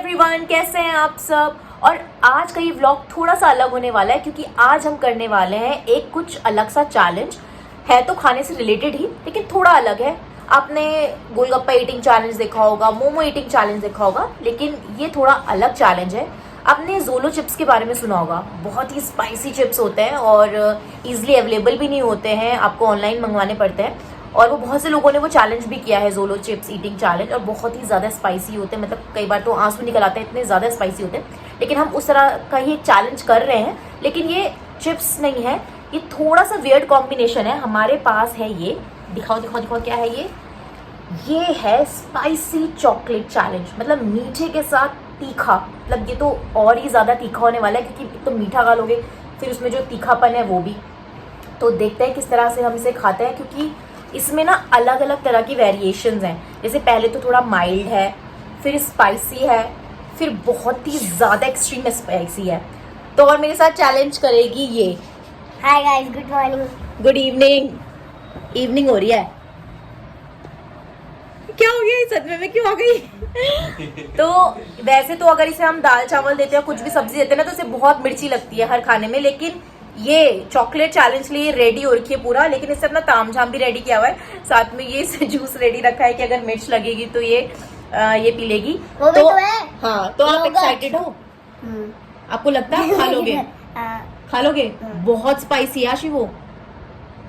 Everyone, कैसे हैं आप सब। और आज का ये व्लॉग थोड़ा सा अलग होने वाला है क्योंकि आज हम करने वाले हैं एक कुछ अलग सा चैलेंज। है तो खाने से रिलेटेड ही लेकिन थोड़ा अलग है। आपने गोलगप्पा ईटिंग चैलेंज देखा होगा, मोमो ईटिंग चैलेंज देखा होगा, लेकिन ये थोड़ा अलग चैलेंज है। आपने जोलो चिप्स के बारे में सुना होगा, बहुत ही स्पाइसी चिप्स होते हैं और इजीली अवेलेबल भी नहीं होते हैं, आपको ऑनलाइन मंगवाने पड़ते हैं। और वो बहुत से लोगों ने वो चैलेंज भी किया है, जोलो चिप्स ईटिंग चैलेंज, और बहुत ही ज़्यादा स्पाइसी होते हैं। मतलब कई बार तो आंसू निकल आते हैं, इतने ज़्यादा स्पाइसी होते हैं। लेकिन हम उस तरह का ही एक चैलेंज कर रहे हैं, लेकिन ये चिप्स नहीं है, ये थोड़ा सा वियर्ड कॉम्बिनेशन है। हमारे पास है ये, दिखाओ दिखाओ दिखाओ, क्या है ये है स्पाइसी चॉकलेट चैलेंज। मतलब मीठे के साथ तीखा, मतलब ये तो और ही ज़्यादा तीखा होने वाला है क्योंकि तो मीठा खा लोगे, फिर उसमें जो तीखापन है वो भी। तो देखते हैं किस तरह से हम इसे खाते हैं, क्योंकि इसमें ना अलग अलग तरह की वेरिएशंस हैं। जैसे पहले तो थोड़ा माइल्ड है, फिर स्पाइसी है, फिर बहुत ही ज़्यादा एक्सट्रीम स्पाइसी है। तो और मेरे साथ चैलेंज करेगी ये। Hi guys, good morning. Good evening. Evening हो रही है, क्या हो गया सच में, मैं क्यों आ गई? तो वैसे तो अगर इसे हम दाल चावल देते हैं, कुछ भी सब्जी देते हैं ना, तो इसे बहुत मिर्ची लगती है हर खाने में। लेकिन ये चॉकलेट चैलेंज के लिए रेडी हो रखी है पूरा, लेकिन इससे अपना तामझाम भी रेडी किया हुआ है। साथ में ये जूस रेडी रखा है कि अगर मिर्च लगेगी तो ये पी लेगी। वो भी तो है। हाँ, तो आप एक्साइटेड हो? आपको लगता है खा लोगे? खा लोगे? बहुत स्पाइसी है आशी, वो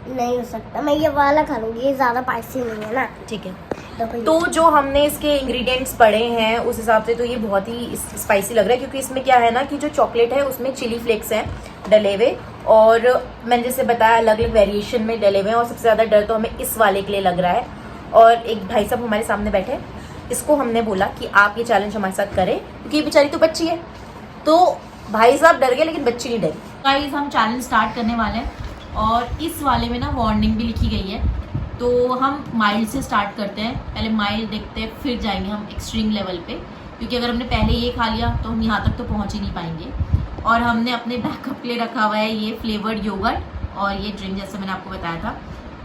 नहीं हो सकता, मैं ये वाला खा लूंगी, ये ज्यादा स्पाइसी नहीं है ना। ठीक है। तो जो हमने इसके इंग्रेडिएंट्स पढ़े हैं उस हिसाब से तो ये बहुत ही स्पाइसी लग रहा है, क्योंकि इसमें क्या है ना कि जो चॉकलेट है उसमें चिली फ्लेक्स हैं डले हुए, और मैंने जैसे बताया अलग अलग वेरिएशन में डले हुए हैं। और सबसे ज़्यादा डर तो हमें इस वाले के लिए लग रहा है। और एक भाई साहब हमारे सामने बैठे, इसको हमने बोला कि आप ये चैलेंज हमारे साथ करें, क्योंकि ये बेचारी तो बच्ची है। तो भाई साहब डर गए लेकिन बच्ची नहीं डरी। गाइस, हम चैलेंज स्टार्ट करने वाले हैं और इस वाले में ना वार्निंग भी लिखी गई है। तो हम माइल्ड से स्टार्ट करते हैं, पहले माइल्ड देखते हैं, फिर जाएंगे हम एक्सट्रीम लेवल पे, क्योंकि अगर हमने पहले ये खा लिया तो हम यहाँ तक तो पहुँच ही नहीं पाएंगे। और हमने अपने बैकअप के लिए रखा हुआ है ये फ्लेवर्ड योगर्ट और ये ड्रिंक, जैसे मैंने आपको बताया था।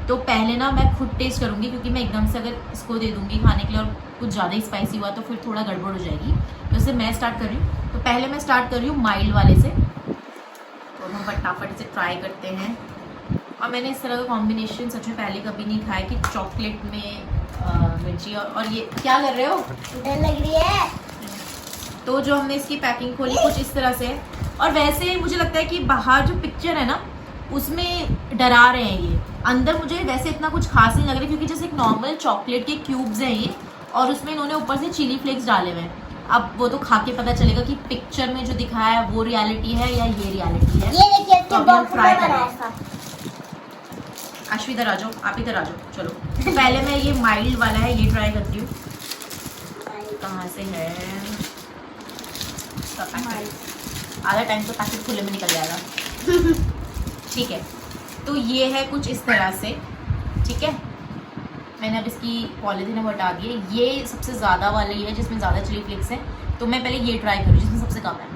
तो पहले ना मैं खुद टेस्ट करूँगी, क्योंकि मैं एकदम से अगर इसको दे दूँगी खाने के लिए और कुछ ज़्यादा ही स्पाइसी हुआ तो फिर थोड़ा गड़बड़ हो जाएगी। तो इससे मैं स्टार्ट कर रही हूँ। तो पहले मैं स्टार्ट कर रही हूँ माइल्ड वाले से। तो हम फटाफट से ट्राई करते हैं। और मैंने इस तरह का कॉम्बिनेशन सच में पहले कभी नहीं खाया कि चॉकलेट में मिर्ची और ये क्या कर रहे हो? डर लग रही है। तो जो हमने इसकी पैकिंग खोली कुछ इस तरह से, और वैसे मुझे लगता है कि बाहर जो पिक्चर है ना उसमें डरा रहे हैं, ये अंदर मुझे वैसे इतना कुछ खास नहीं लग रहा है, क्योंकि जैसे एक नॉर्मल चॉकलेट के क्यूब्स हैं ये, और उसमें इन्होंने ऊपर से चिली फ्लेक्स डाले हुए हैं। अब वो तो खा के पता चलेगा कि पिक्चर में जो दिखाया है वो रियलिटी है या ये रियलिटी है। ये देखिए, इसके तो बॉक्स ट्राई में बनाया करें। था। अश्वी इधर आ जाओ, आप इधर आ जाओ, चलो। तो पहले मैं ये माइल्ड वाला है ये ट्राई करती हूँ। कहाँ से है? आधा टाइम तो पैकेट खुले में निकल जाएगा। ठीक है, तो ये है कुछ इस तरह से। ठीक है, मैंने अब इसकी पॉलीथीन हटा दी है। ये सबसे ज़्यादा वाली है जिसमें ज़्यादा चिली फ्लेक्स हैं, तो मैं पहले ये ट्राई करूँ जिसमें सबसे कम है।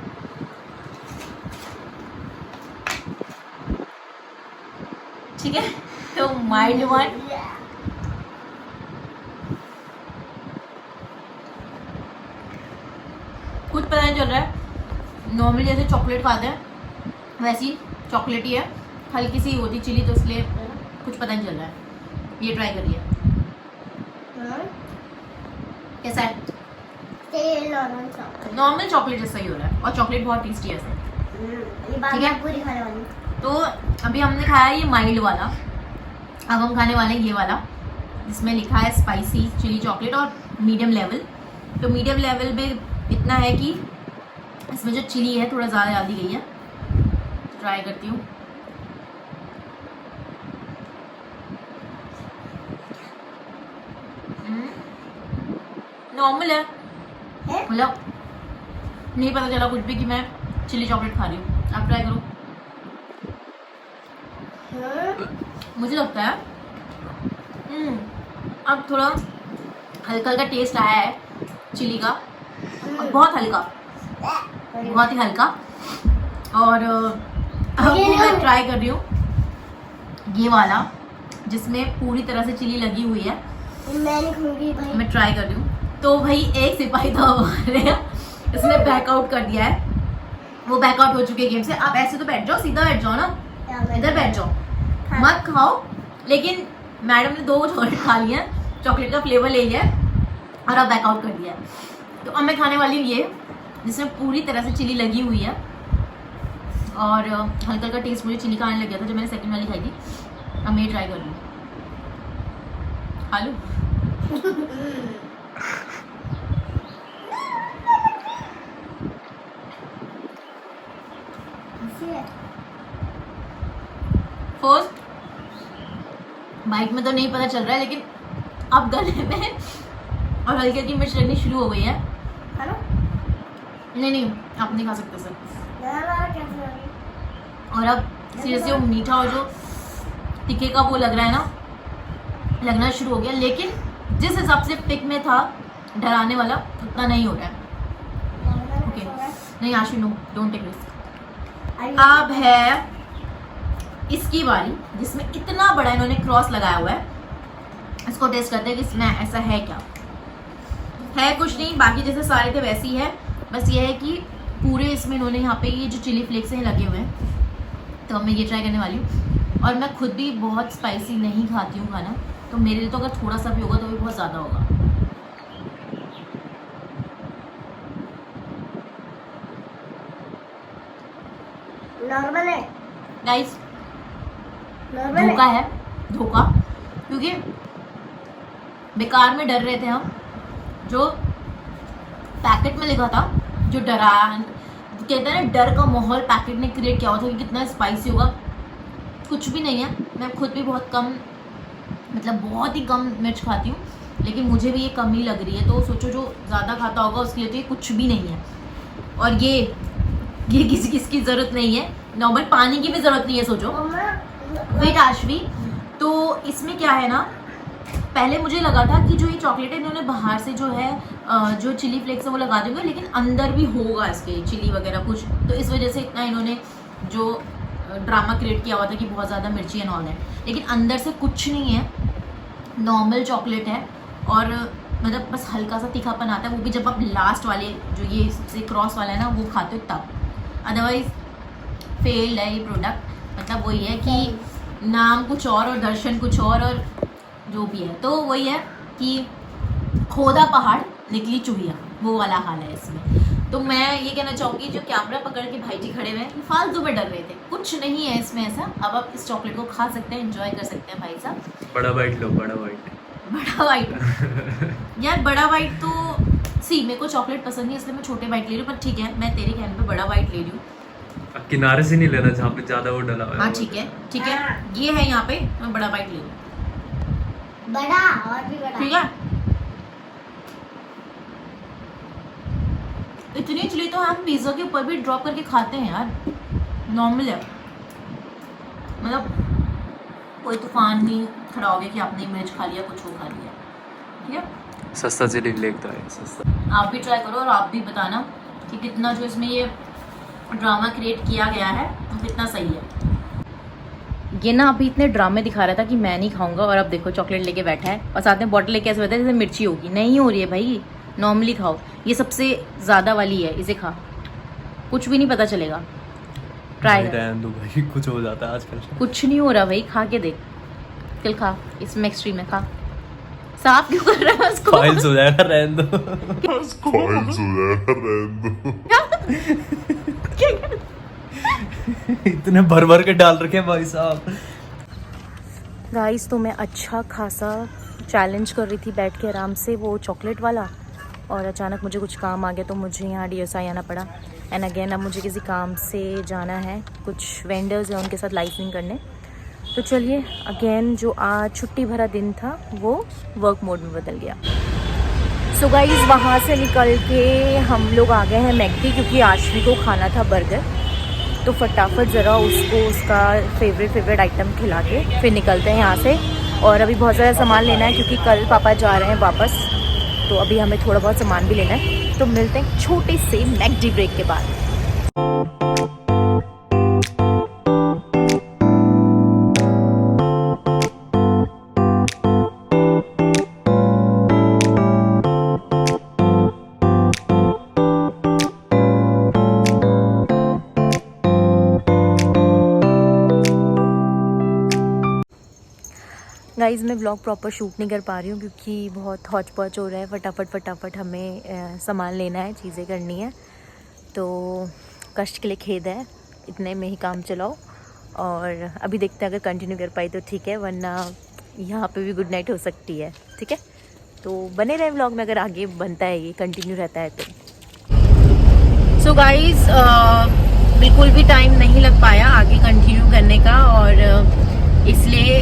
ठीक है, तो माइल्ड वन। कुछ पता नहीं चल रहा है, नॉर्मली जैसे चॉकलेट खाते हैं वैसी चॉकलेट ही है, हल्की सी होती चिली, तो इसलिए कुछ पता नहीं चल रहा है। ये ट्राई करिए, कैसा है? नॉर्मल चॉकलेट जैसा ही हो रहा है, और चॉकलेट बहुत टेस्टी है ऐसे। ठीक है, पूरी खाने वाली। तो अभी हमने खाया ये माइल्ड वाला, अब हम खाने वाले हैं ये वाला जिसमें लिखा है स्पाइसी चिली चॉकलेट और मीडियम लेवल। तो मीडियम लेवल में इतना है कि इसमें जो चिली है थोड़ा ज़्यादा डाल दी गई है। ट्राई करती हूँ। नॉर्मल है, मतलब नहीं पता चला कुछ भी कि मैं चिली चॉकलेट खा रही हूँ। आप ट्राई करो। मुझे लगता है अब थोड़ा हल्का हल्का टेस्ट आया है चिली का, और बहुत हल्का, बहुत ही हल्का। और अब मैं ट्राई कर रही हूँ ये वाला जिसमें पूरी तरह से चिली लगी हुई है। मैं नहीं खाऊंगी भाई। मैं ट्राई कर रही हूँ। तो भाई एक सिपाही तो हमारे इसने बैकआउट कर दिया है, वो बैकआउट हो चुके गेम से। आप ऐसे तो बैठ जाओ, सीधा बैठ जाओ ना, इधर बैठ जाओ, मत खाओ। लेकिन मैडम ने 2 चॉकलेट खा लिया, चॉकलेट का फ्लेवर ले लिया और अब बैकआउट कर दिया है। तो अब मैं खाने वाली हूँ ये, जिसमें पूरी तरह से चिली लगी हुई है और हल्का हल्का टेस्ट मुझे चिली का आने लग गया था जब मैंने सेकंड वाली खाई थी। अब मैं ट्राई कर लूँ, खा लूँ। फर्स्ट बाइट में तो नहीं पता चल रहा है, लेकिन अब गले में और हल्की हल्की मिर्च लगनी शुरू हो गई है। नहीं आप नहीं खा सकते सर। और अब सीरियसली वो मीठा और जो तीखे का वो लग रहा है ना, लगना शुरू हो गया। लेकिन जिस हिसाब से पिक में था डराने वाला, उतना नहीं हो रहा है। ओके नहीं आशी, नो डोंट टेक रिस्क। अब है इसकी बारी, जिसमें इतना बड़ा इन्होंने क्रॉस लगाया हुआ है। इसको टेस्ट करते हैं कि इसमें ऐसा है क्या। है कुछ नहीं, बाकी जैसे सारे थे वैसे ही है, बस ये है कि पूरे इसमें इन्होंने यहाँ पे ये जो चिली फ्लेक्स हैं लगे हुए हैं। तो अब मैं ये ट्राई करने वाली हूँ। और मैं खुद भी बहुत स्पाइसी नहीं खाती हूँ खाना, तो मेरे लिए तो अगर थोड़ा सा भी होगा तो भी बहुत ज़्यादा होगा। नॉर्मल है गाइस, धोखा है, धोखा। क्योंकि बेकार में डर रहे थे हम, जो पैकेट में लिखा था, जो डरा कहते हैं ना, डर का माहौल पैकेट ने क्रिएट किया हुआ था कि कितना स्पाइसी होगा। कुछ भी नहीं है। मैं खुद भी बहुत कम, मतलब बहुत ही कम मिर्च खाती हूँ, लेकिन मुझे भी ये कम ही लग रही है। तो सोचो जो ज़्यादा खाता होगा उसके लिए तो ये कुछ भी नहीं है। और ये किसी किसकी ज़रूरत नहीं है, नॉर्मल पानी की भी ज़रूरत नहीं है। सोचो वेट आशवी, तो इसमें क्या है ना, पहले मुझे लगा था कि जो ये चॉकलेट है इन्होंने बाहर से जो है जो चिली फ्लेक्स है वो लगा देंगे, लेकिन अंदर भी होगा इसके चिली वगैरह कुछ, तो इस वजह से इतना इन्होंने जो ड्रामा क्रिएट किया हुआ था कि बहुत ज़्यादा मिर्ची एंड ऑल है। लेकिन अंदर से कुछ नहीं है, नॉर्मल चॉकलेट है। और मतलब बस हल्का सा तीखापन आता है, वो भी जब आप लास्ट वाले जो ये सबसे क्रॉस वाला है ना वो खाते हो तब। अदरवाइज फेल्ड है ये प्रोडक्ट। मतलब वही है कि नाम कुछ और दर्शन कुछ और जो भी है, तो वही है कि खोदा पहाड़ निकली चूहिया, वो वाला हाल है इसमें। तो मैं ये कहना चाहूँगी, जो कैमरा पकड़ के भाई जी खड़े हुए हैं, फालतू में डर रहे थे, कुछ नहीं है इसमें ऐसा। अब आप इस चॉकलेट को खा सकते हैं, एंजॉय कर सकते हैं भाई साहब। बड़ा बाइट लो, बड़ा बाइट। बड़ा बाइट यार, बड़ा बाइट तो सी मेरे को चॉकलेट पसंद नहीं, इसलिए मैं छोटे बाइट ले रही हूँ। पर ठीक है, मैं तेरे कहने पे बड़ा बाइट ले रही हूँ। अब किनारे से नहीं लेना जहाँ पे ज्यादा वो डला हुआ है। हाँ ठीक है, ठीक है, ये है यहाँ पे, मैं बड़ा बाइट ले रही हूँ। बड़ा और भी बड़ा, ठीक है। इतनी चिली तो हम पिज्जा के ऊपर भी ड्रॉप करके खाते हैं यार, नॉर्मल है। मतलब कोई तूफान नहीं खड़ा हो गया कि आपने मिर्च खा लिया, कुछ वो खा लिया। ठीक है, सस्ता चिली फ्लेक्स है, सस्ता। आप भी ट्राई करो और आप भी बताना कि कितना जो इसमें ये ड्रामा क्रिएट किया गया है तो कितना सही है। ये ना अभी इतने ड्रामे दिखा रहा था कि मैं नहीं खाऊंगा, और अब देखो चॉकलेट लेके बैठा है और साथ में बॉटल लेके ऐसे बैठा है जैसे मिर्ची होगी। नहीं हो रही है भाई, नॉर्मली खाओ। ये सबसे ज़्यादा वाली है, इसे खा, कुछ भी नहीं पता चलेगा। ट्राई दो भाई, कुछ हो जाता है आजकल। कुछ नहीं हो रहा भाई, खा के देख, चल खा, इसमें एक्सट्रीम है, खा। साफ क्यों कर रहा है उसको? फाइल्स हो जाएगा, रहने दो। इतने भर भर के डाल रखे भाई साहब। गाइस, तो मैं अच्छा खासा चैलेंज कर रही थी बैठ के आराम से, वो चॉकलेट वाला, और अचानक मुझे कुछ काम आ गया तो मुझे यहाँ DSI आना पड़ा। एंड अगेन अब मुझे किसी काम से जाना है, कुछ वेंडर्स हैं उनके साथ लाइसेंसिंग करने। तो चलिए, अगेन जो आज छुट्टी भरा दिन था वो वर्क मोड में बदल गया। सो गाइस, वहाँ से निकल के हम लोग आ गए हैं मैकडी, क्योंकि आशवी को खाना था बर्गर। तो फटाफट ज़रा उसको उसका फेवरेट आइटम खिला के फिर निकलते हैं यहाँ से। और अभी बहुत ज़्यादा सामान लेना है क्योंकि कल पापा जा रहे हैं वापस, तो अभी हमें थोड़ा बहुत सामान भी लेना है। तो मिलते हैं छोटे से मैकडी ब्रेक के बाद। गाइस मैं व्लॉग प्रॉपर शूट नहीं कर पा रही हूँ क्योंकि बहुत हौच पौच हो रहा है, फटाफट हमें सामान लेना है, चीज़ें करनी है, तो कष्ट के लिए खेद है, इतने में ही काम चलाओ। और अभी देखते हैं, अगर कंटिन्यू कर पाई तो ठीक है, वरना यहाँ पे भी गुड नाइट हो सकती है। ठीक है, तो बने रहे व्लॉग में अगर आगे बनता है, ये कंटिन्यू रहता है तो। सो गाइस बिल्कुल भी टाइम नहीं लग पाया आगे कंटिन्यू करने का, और इसलिए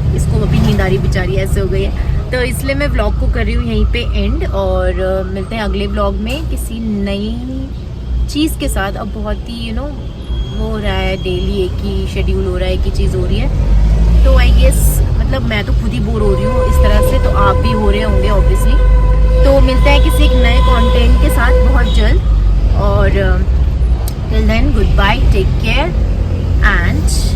इसको अभी नींद आ रही बेचारी, ऐसे हो गई है, तो इसलिए मैं व्लॉग को कर रही हूँ यहीं पे एंड। और मिलते हैं अगले व्लॉग में किसी नई चीज़ के साथ। अब बहुत ही वो हो रहा है, डेली एक ही शेड्यूल हो रहा है, एक ही चीज़ हो रही है, तो आई गेस मतलब मैं तो खुद ही बोर हो रही हूँ इस तरह से, तो आप भी हो रहे होंगे ऑब्वियसली। तो मिलते हैं किसी एक नए कंटेंट के साथ बहुत जल्द, और till then goodbye, take care and